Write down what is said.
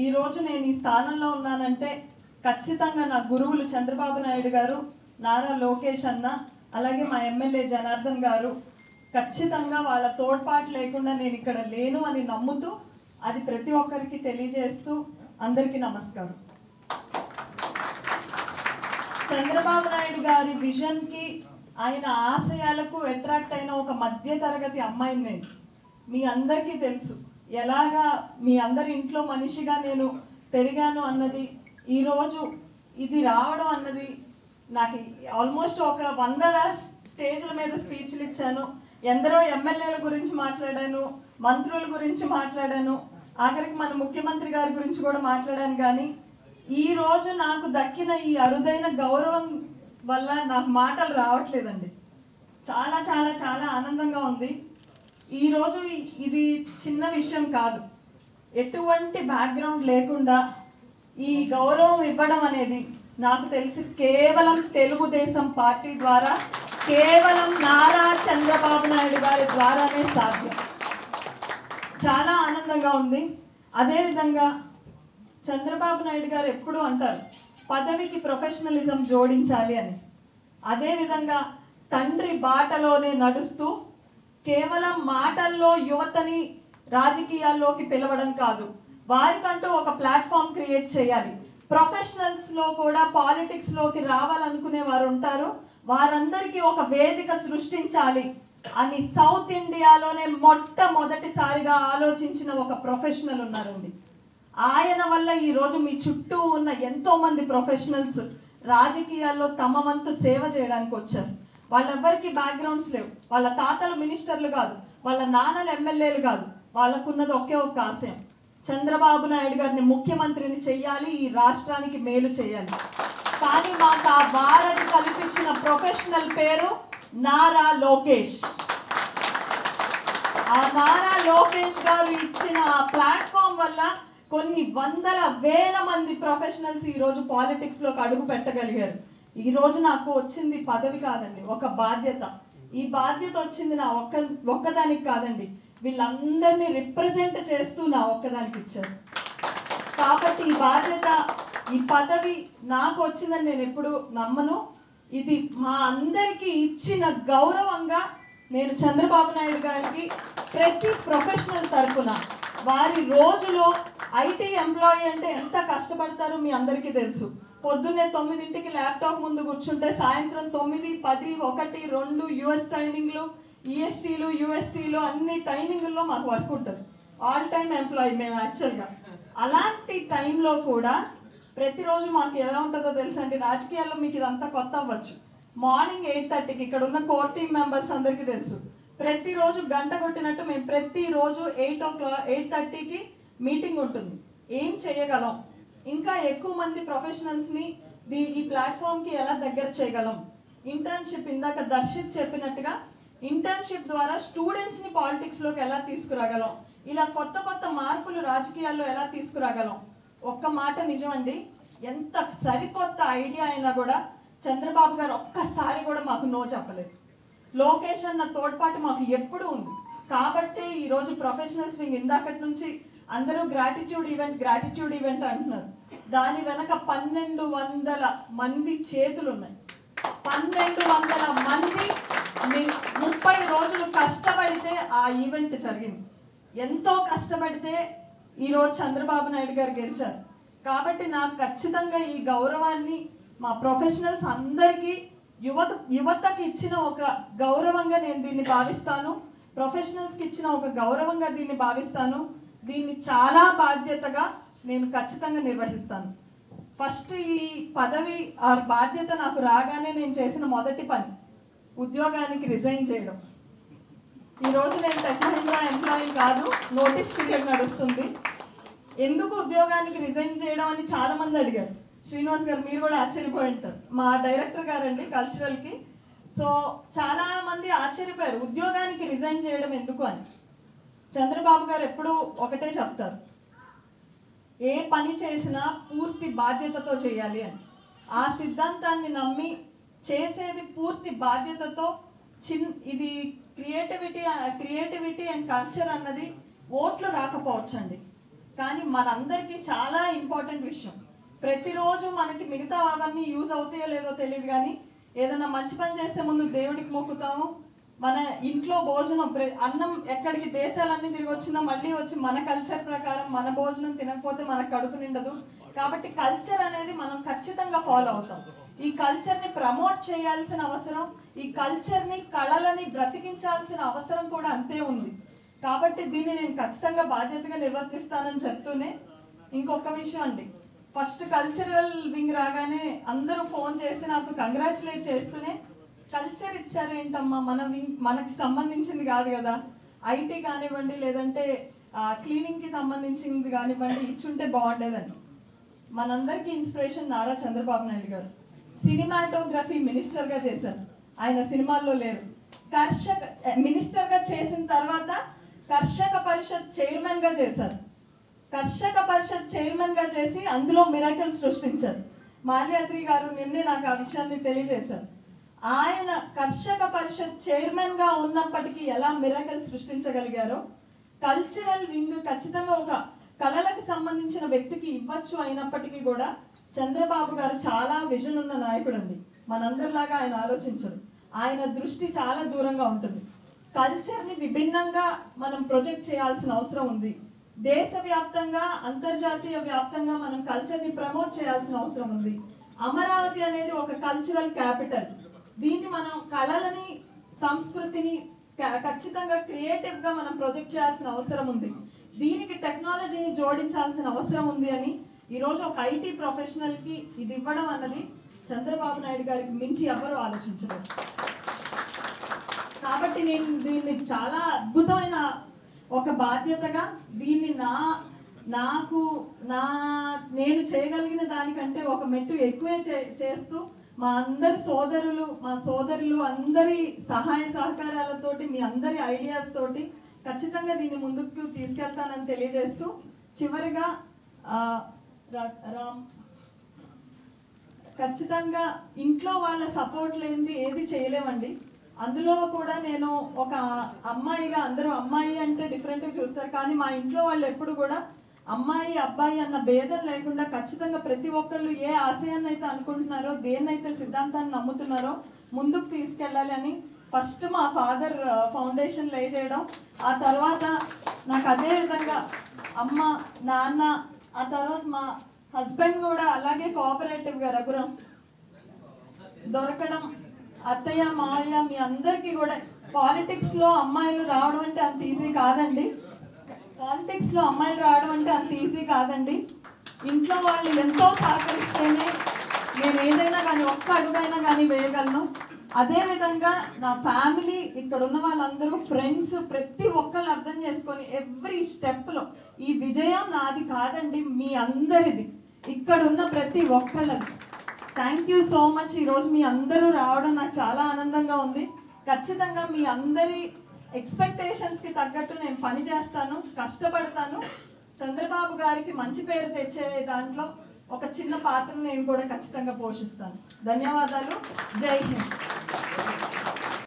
ఈరోజు నేను ఈ స్థానంలో ఉన్నానంటే ఖచ్చితంగా నా గురువులు చంద్రబాబు నాయుడు గారు, నారా లోకేష్ అన్న, అలాగే మా ఎమ్మెల్యే జనార్దన్ గారు ఖచ్చితంగా వాళ్ళ తోడ్పాటు లేకుండా నేను ఇక్కడ లేను అని నమ్ముతూ అది ప్రతి ఒక్కరికి తెలియజేస్తూ అందరికీ నమస్కారం. చంద్రబాబు నాయుడు గారి విజన్కి, ఆయన ఆశయాలకు అట్రాక్ట్ అయిన ఒక మధ్య తరగతి అమ్మాయిని నేను. మీ అందరికీ తెలుసు ఎలాగా మీ అందరి ఇంట్లో మనిషిగా నేను పెరిగాను అన్నది. ఈరోజు ఇది రావడం అన్నది నాకు ఆల్మోస్ట్ ఒక 100 స్టేజ్ల మీద స్పీచ్లు ఇచ్చాను, ఎందరో ఎమ్మెల్యేల గురించి మాట్లాడాను, మంత్రుల గురించి మాట్లాడాను, ఆఖరికి మన ముఖ్యమంత్రి గారి గురించి కూడా మాట్లాడాను. కానీ ఈరోజు నాకు దక్కిన ఈ అరుదైన గౌరవం వల్ల నాకు మాటలు రావట్లేదండి. చాలా చాలా చాలా ఆనందంగా ఉంది. ఈరోజు ఇది చిన్న విషయం కాదు. ఎటువంటి బ్యాక్గ్రౌండ్ లేకుండా ఈ గౌరవం ఇవ్వడం అనేది నాకు తెలిసి కేవలం తెలుగుదేశం పార్టీ ద్వారా, కేవలం నారా చంద్రబాబు నాయుడు గారి ద్వారానే సాధ్యం. చాలా ఆనందంగా ఉంది. అదేవిధంగా చంద్రబాబు నాయుడు గారు ఎప్పుడూ అంటారు పదవికి ప్రొఫెషనలిజం జోడించాలి అని. అదేవిధంగా తండ్రి బాటలోనే నడుస్తూ కేవలం మాటల్లో యువతని రాజకీయాల్లోకి పిలవడం కాదు, వారికంటూ ఒక ప్లాట్ఫామ్ క్రియేట్ చేయాలి. ప్రొఫెషనల్స్లో కూడా పాలిటిక్స్లోకి రావాలనుకునే వారు ఉంటారు, వారందరికీ ఒక వేదిక సృష్టించాలి అని సౌత్ ఇండియాలోనే మొట్టమొదటిసారిగా ఆలోచించిన ఒక ప్రొఫెషనల్ ఉన్నారండి. ఆయన వల్ల ఈరోజు మీ చుట్టూ ఉన్న ఎంతోమంది ప్రొఫెషనల్స్ రాజకీయాల్లో తమ వంతు సేవ చేయడానికి వచ్చారు. వాళ్ళెవ్వరికి బ్యాక్గ్రౌండ్స్ లేవు, వాళ్ళ తాతలు మినిస్టర్లు కాదు, వాళ్ళ నాన్నలు ఎమ్మెల్యేలు కాదు, వాళ్ళకున్నది ఒకే ఒక ఆశయం, చంద్రబాబు నాయుడు గారిని ముఖ్యమంత్రిని చెయ్యాలి, ఈ రాష్ట్రానికి మేలు చేయాలి. కానీ మాకు ఆ వారని కల్పించిన ప్రొఫెషనల్ పేరు నారా లోకేష్. ఆ నారా లోకేష్ గారు ఇచ్చిన ఆ ప్లాట్ఫామ్ వల్ల కొన్ని వందల వేల మంది ప్రొఫెషనల్స్ ఈరోజు పాలిటిక్స్లోకి అడుగు పెట్టగలిగారు. ఈరోజు నాకు వచ్చింది పదవి కాదండి, ఒక బాధ్యత. ఈ బాధ్యత వచ్చింది నా ఒక్కదానికి కాదండి, వీళ్ళందరినీ రిప్రజెంట్ చేస్తూ నా ఒక్కదానికి ఇచ్చారు. కాబట్టి ఈ బాధ్యత, ఈ పదవి నాకు వచ్చిందని నేను ఎప్పుడు నమ్మను. ఇది మా అందరికీ ఇచ్చిన గౌరవంగా నేను చంద్రబాబు నాయుడు గారికి ప్రతి ప్రొఫెషనల్ తరఫున, వారి రోజులో ఐటీ ఎంప్లాయీ అంటే ఎంత కష్టపడతారో మీ అందరికీ తెలుసు. పొద్దున్నే 9ంటికి ల్యాప్టాప్ ముందు కూర్చుంటే సాయంత్రం 9, 10, 1, 2 యుఎస్ టైమింగ్లు, ఈఎస్టీలు, యూఎస్టీలు అన్ని టైమింగ్ల్లో మాకు వర్క్ ఉంటుంది. ఆల్ టైమ్ ఎంప్లాయీ మేము యాక్చువల్గా. అలాంటి టైంలో కూడా ప్రతిరోజు మాకు ఎలా ఉంటుందో తెలుసండి, రాజకీయాల్లో మీకు ఇదంతా కొత్త అవ్వచ్చు. మార్నింగ్ 8:30కి ఇక్కడ ఉన్న కోర్ టీమ్ మెంబర్స్ అందరికీ తెలుసు, ప్రతిరోజు గంట కొట్టినట్టు మేము ప్రతిరోజు 8:30కి మీటింగ్ ఉంటుంది. ఏం చేయగలం, ఇంకా ఎక్కువ మంది ప్రొఫెషనల్స్ని ఈ ప్లాట్ఫామ్కి ఎలా దగ్గర చేయగలం, ఇంటర్న్షిప్, ఇందాక దర్శిత్ చెప్పినట్టుగా ఇంటర్న్షిప్ ద్వారా స్టూడెంట్స్ని పాలిటిక్స్లోకి ఎలా తీసుకురాగలం, ఇలా కొత్త కొత్త మార్పులు రాజకీయాల్లో ఎలా తీసుకురాగలం. ఒక్క మాట నిజమండి, ఎంత సరికొత్త ఐడియా అయినా కూడా చంద్రబాబు గారు ఒక్కసారి కూడా మాకు నో చెప్పలేదు. లోకేష్ అన్న తోడ్పాటు మాకు ఎప్పుడూ ఉంది. కాబట్టి ఈరోజు ప్రొఫెషనల్స్ వింగ్ ఇందాకటి నుంచి అందరూ గ్రాటిట్యూడ్ ఈవెంట్ అంటున్నారు. దాని వెనక 1200 మంది చేతులు ఉన్నాయి. 1200 మంది 30 రోజులు కష్టపడితే ఆ ఈవెంట్ జరిగింది. ఎంతో కష్టపడితే ఈరోజు చంద్రబాబు నాయుడు గారు గెలిచారు. కాబట్టి నాకు ఖచ్చితంగా ఈ గౌరవాన్ని మా ప్రొఫెషనల్స్ అందరికీ, యువతకి ఇచ్చిన ఒక గౌరవంగా నేను దీన్ని భావిస్తాను. ప్రొఫెషనల్స్కి ఇచ్చిన ఒక గౌరవంగా దీన్ని భావిస్తాను. దీన్ని చాలా బాధ్యతగా నేను ఖచ్చితంగా నిర్వహిస్తాను. ఫస్ట్ ఈ పదవి ఆ బాధ్యత నాకు రాగానే నేను చేసిన మొదటి పని ఉద్యోగానికి రిజైన్ చేయడం. ఈరోజు నేను టెక్ మహీంద్రా ఎంప్లాయీ కాదు, నోటీస్ పీరియడ్ నడుస్తుంది. ఎందుకు ఉద్యోగానికి రిజైన్ చేయడం అని చాలామంది అడిగారు. శ్రీనివాస్ గారు మీరు కూడా ఆశ్చర్యపోయి ఉంటారు, మా డైరెక్టర్ గారండి కల్చరల్కి. సో చాలామంది ఆశ్చర్యపోయారు ఉద్యోగానికి రిజైన్ చేయడం ఎందుకు అని. చంద్రబాబు గారు ఎప్పుడూ ఒకటే చెప్తారు, ఏ పని చేసినా పూర్తి బాధ్యతతో చేయాలి అని. ఆ సిద్ధాంతాన్ని నమ్మి చేసేది పూర్తి బాధ్యతతో. ఇది క్రియేటివిటీ అండ్ కల్చర్ అన్నది ఓట్లు రాకపోవచ్చండి, కానీ మనందరికీ చాలా ఇంపార్టెంట్ విషయం. ప్రతిరోజు మనకి మిగతా అవన్నీ యూజ్ అవుతాయో లేదో తెలియదు, కానీ ఏదైనా మంచి పని చేసే ముందు దేవుడికి మొక్కుతాము. మన ఇంట్లో భోజనం అన్నం ఎక్కడికి దేశాలన్నీ తిరిగి వచ్చినా మళ్ళీ వచ్చి మన కల్చర్ ప్రకారం మన భోజనం తినకపోతే మనకు కడుపు నిండదు. కాబట్టి కల్చర్ అనేది మనం ఖచ్చితంగా ఫాలో అవుతాం. ఈ కల్చర్ని ప్రమోట్ చేయాల్సిన అవసరం, ఈ కల్చర్ని కళలని బ్రతికించాల్సిన అవసరం కూడా అంతే ఉంది. కాబట్టి దీన్ని నేను ఖచ్చితంగా బాధ్యతగా నిర్వర్తిస్తానని చెప్తూనే ఇంకొక విషయం అండి, ఫస్ట్ కల్చరల్ వింగ్ రాగానే అందరూ ఫోన్ చేసి నాకు కంగ్రాచులేట్ చేస్తూనే కల్చర్ ఇచ్చారేంటమ్మా, మనకి సంబంధించింది కాదు కదా, ఐటీ కానివ్వండి లేదంటే క్లీనింగ్కి సంబంధించింది కానివ్వండి ఇచ్చుంటే బాగుండేదని. మనందరికీ ఇన్స్పిరేషన్ నారా చంద్రబాబు నాయుడు గారు సినిమాటోగ్రఫీ మినిస్టర్గా చేశారు. ఆయన సినిమాల్లో లేరు. మినిస్టర్గా చేసిన తర్వాత కర్షక పరిషత్ చైర్మన్గా చేశారు. కర్షక పరిషత్ చైర్మన్గా చేసి అందులో మిరాకిల్ సృష్టించారు. మాల్యాద్రి గారు నిన్నే నాకు ఆ విషయాన్ని తెలియజేశారు. ఆయన కర్షక పరిషత్ చైర్మన్గా ఉన్నప్పటికీ ఎలా మిరాకిల్ సృష్టించగలిగారో, కల్చరల్ వింగ్ ఖచ్చితంగా ఒక కళలకు సంబంధించిన వ్యక్తికి ఇవ్వచ్చు అయినప్పటికీ కూడా చంద్రబాబు గారు చాలా విజన్ ఉన్న నాయకుడు అండి. మనందరిలాగా ఆయన ఆలోచించరు. ఆయన దృష్టి చాలా దూరంగా ఉంటుంది. కల్చర్ని విభిన్నంగా మనం ప్రొజెక్ట్ చేయాల్సిన అవసరం ఉంది. దేశవ్యాప్తంగా అంతర్జాతీయ వ్యాప్తంగా మనం కల్చర్ని ప్రమోట్ చేయాల్సిన అవసరం ఉంది. అమరావతి అనేది ఒక కల్చరల్ క్యాపిటల్. దీన్ని మనం కళలని సంస్కృతిని ఖచ్చితంగా క్రియేటివ్గా మనం ప్రొజెక్ట్ చేయాల్సిన అవసరం ఉంది. దీనికి టెక్నాలజీని జోడించాల్సిన అవసరం ఉంది అని ఈరోజు ఒక ఐటీ ప్రొఫెషనల్కి ఇది ఇవ్వడం అన్నది చంద్రబాబు నాయుడు గారికి మించి ఎవరు ఆలోచించలేదు. కాబట్టి నేను దీన్ని చాలా అద్భుతమైన ఒక బాధ్యతగా దీన్ని నేను చేయగలిగిన దానికంటే ఒక మెట్టు ఎక్కువే చేస్తూ మా సోదరులు అందరి సహాయ సహకారాలతోటి మీ అందరి ఐడియాస్ తోటి ఖచ్చితంగా దీన్ని ముందుకు తీసుకెళ్తానని తెలియజేస్తూ చివరిగా ఖచ్చితంగా ఇంట్లో వాళ్ళ సపోర్ట్ లేనిది ఏది చేయలేమండి. అందులో కూడా నేను ఒక అమ్మాయిగా, అందరూ అమ్మాయి అంటే డిఫరెంట్గా చూస్తారు, కానీ మా ఇంట్లో వాళ్ళు ఎప్పుడు కూడా అమ్మాయి అబ్బాయి అన్న భేదం లేకుండా ఖచ్చితంగా ప్రతి ఒక్కళ్ళు ఏ ఆశయాన్ని అయితే అనుకుంటున్నారో, దేన్నైతే సిద్ధాంతాన్ని నమ్ముతున్నారో ముందుకు తీసుకెళ్ళాలి అని ఫస్ట్ మా ఫాదర్ ఫౌండేషన్ లే చేయడం, ఆ తర్వాత నాకు అదే విధంగా అమ్మ నాన్న, ఆ తర్వాత మా హస్బెండ్ కూడా అలాగే కోఆపరేటివ్గా రఘురాం దొరకడం, అత్తయ్య మావయ్య మీ అందరికీ కూడా పాలిటిక్స్లో అమ్మాయిలు రావడం అంటే అంత ఈజీ కాదండి. ఇంట్లో వాళ్ళు ఎంతో సహకరిస్తేనే నేను ఏదైనా కానీ ఒక్క అడుగైనా కానీ వేయగలను. అదేవిధంగా నా ఫ్యామిలీ, ఇక్కడ ఉన్న వాళ్ళందరూ ఫ్రెండ్స్, ప్రతి ఒక్కళ్ళు అర్థం చేసుకొని ఎవ్రీ స్టెప్లో ఈ విజయం నాది కాదండి, మీ అందరిది, ఇక్కడ ఉన్న ప్రతి ఒక్కళ్ళది. Thank you so much. ఈరోజు మీ అందరూ రావడం నాకు చాలా ఆనందంగా ఉంది. ఖచ్చితంగా మీ అందరి ఎక్స్పెక్టేషన్స్కి తగ్గట్టు నేను పని చేస్తాను, కష్టపడతాను. చంద్రబాబు గారికి మంచి పేరు తెచ్చే దాంట్లో ఒక చిన్న పాత్ర నేను కూడా ఖచ్చితంగా పోషిస్తాను. ధన్యవాదాలు. జై హింద్.